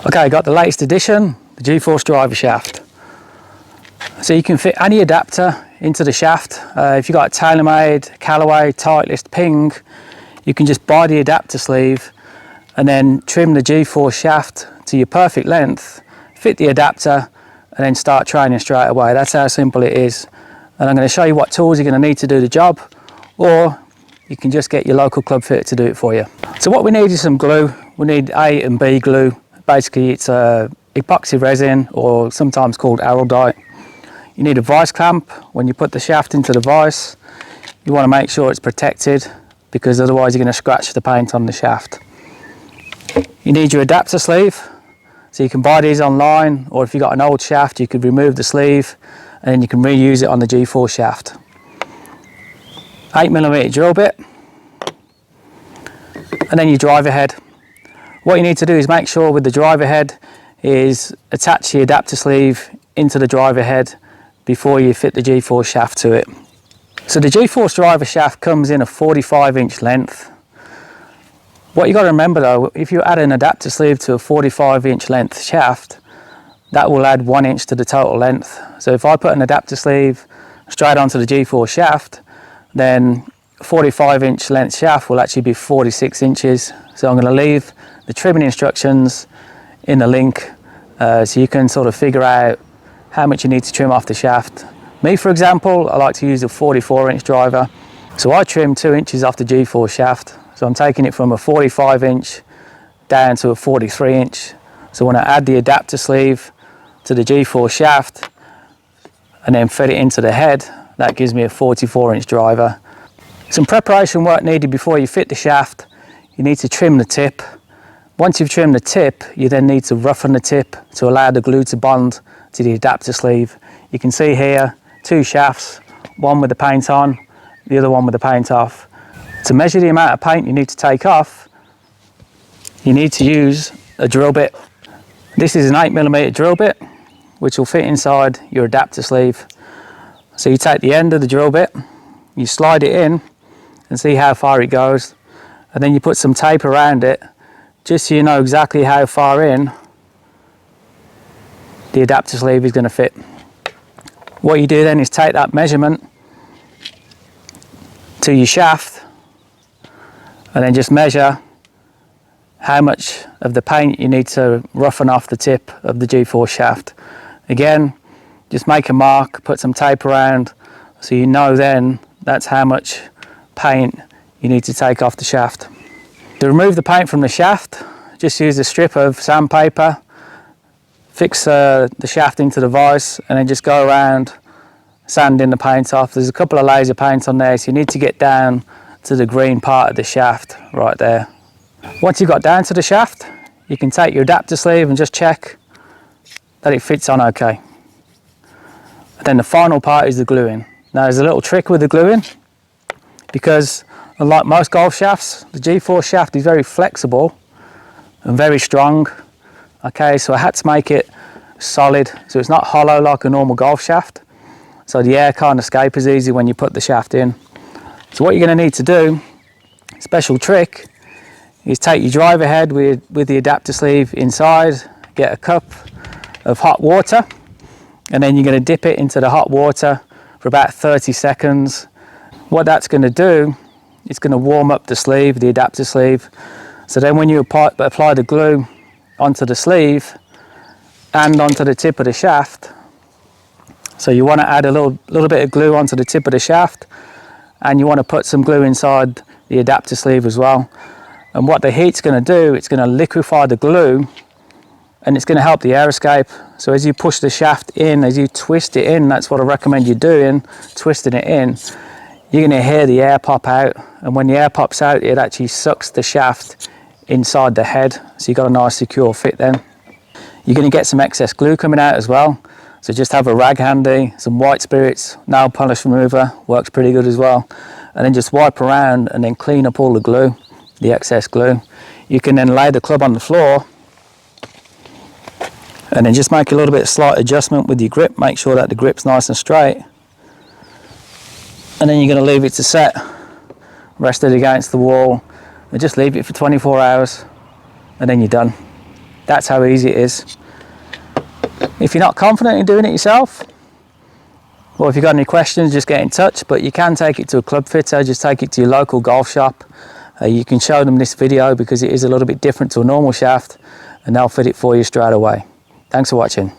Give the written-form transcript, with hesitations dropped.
Okay, got the latest addition, the GForce driver shaft. So you can fit any adapter into the shaft. If you've got a TaylorMade, Callaway, Titleist, Ping, you can just buy the adapter sleeve and then trim the GForce shaft to your perfect length, fit the adapter, and then start training straight away. That's how simple it is. And I'm going to show you what tools you're going to need to do the job, or you can just get your local club fitter to do it for you. So what we need is some glue. We need A and B glue. Basically it's epoxy resin, or sometimes called araldite. You need a vice clamp. When you put the shaft into the vice, you want to make sure it's protected, because otherwise you're going to scratch the paint on the shaft. You need your adapter sleeve. So you can buy these online, or if you've got an old shaft, you could remove the sleeve and then you can reuse it on the GForce shaft. 8mm drill bit, and then your driver head. What you need to do is make sure with the driver head is attach the adapter sleeve into the driver head before you fit the GForce shaft to it. So the GForce driver shaft comes in a 45-inch length. What you got to remember though, if you add an adapter sleeve to a 45-inch length shaft, that will add 1 inch to the total length. So if I put an adapter sleeve straight onto the GForce shaft, then a 45-inch length shaft will actually be 46 inches. So I'm going to leave the trimming instructions in the link, so you can sort of figure out how much you need to trim off the shaft. Me, for example, I like to use a 44-inch driver. So I trim 2 inches off the GForce shaft. So I'm taking it from a 45-inch down to a 43-inch. So when I add the adapter sleeve to the GForce shaft and then fit it into the head, that gives me a 44-inch driver. Some preparation work needed before you fit the shaft. You need to trim the tip. Once you've trimmed the tip, you then need to roughen the tip to allow the glue to bond to the adapter sleeve. You can see here 2 shafts, one with the paint on, the other one with the paint off. To measure the amount of paint you need to take off, you need to use a drill bit. This is an 8mm drill bit, which will fit inside your adapter sleeve. So you take the end of the drill bit, you slide it in and see how far it goes, and then you put some tape around it, just so you know exactly how far in the adapter sleeve is going to fit. What you do then is take that measurement to your shaft and then just measure how much of the paint you need to roughen off the tip of the GForce shaft. Again, just make a mark, put some tape around, so you know then that's how much paint you need to take off the shaft. To remove the paint from the shaft, just use a strip of sandpaper, fix the shaft into the vise, and then just go around sanding the paint off. There's a couple of layers of paint on there, so you need to get down to the green part of the shaft right there. Once you've got down to the shaft, you can take your adapter sleeve and just check that it fits on okay. And then the final part is the gluing. Now there's a little trick with the gluing, because unlike most golf shafts, the GForce shaft is very flexible and very strong. Okay, so I had to make it solid, so it's not hollow like a normal golf shaft. So the air can't escape as easy when you put the shaft in. So what you're going to need to do, special trick, is take your driver head with the adapter sleeve inside, get a cup of hot water, and then you're going to dip it into the hot water for about 30 seconds. What that's going to do, it's going to warm up the sleeve, the adapter sleeve. So then when you apply the glue onto the sleeve and onto the tip of the shaft, so you want to add a little bit of glue onto the tip of the shaft, and you want to put some glue inside the adapter sleeve as well. And what the heat's going to do, it's going to liquefy the glue, and it's going to help the air escape. So as you push the shaft in, as you twist it in, that's what I recommend you doing, twisting it in, you're going to hear the air pop out, and when the air pops out, it actually sucks the shaft inside the head, so you've got a nice secure fit then. You're going to get some excess glue coming out as well, so just have a rag handy, some white spirits, nail polish remover, works pretty good as well, and then just wipe around and then clean up all the glue, the excess glue. You can then lay the club on the floor and then just make a little bit of slight adjustment with your grip, make sure that the grip's nice and straight, and then you're going to leave it to set, rest it against the wall, and just leave it for 24 hours, and then you're done. That's how easy it is. If you're not confident in doing it yourself, or if you've got any questions, just get in touch. But you can take it to a club fitter, just take it to your local golf shop. You can show them this video because it is a little bit different to a normal shaft, and they'll fit it for you straight away. Thanks for watching.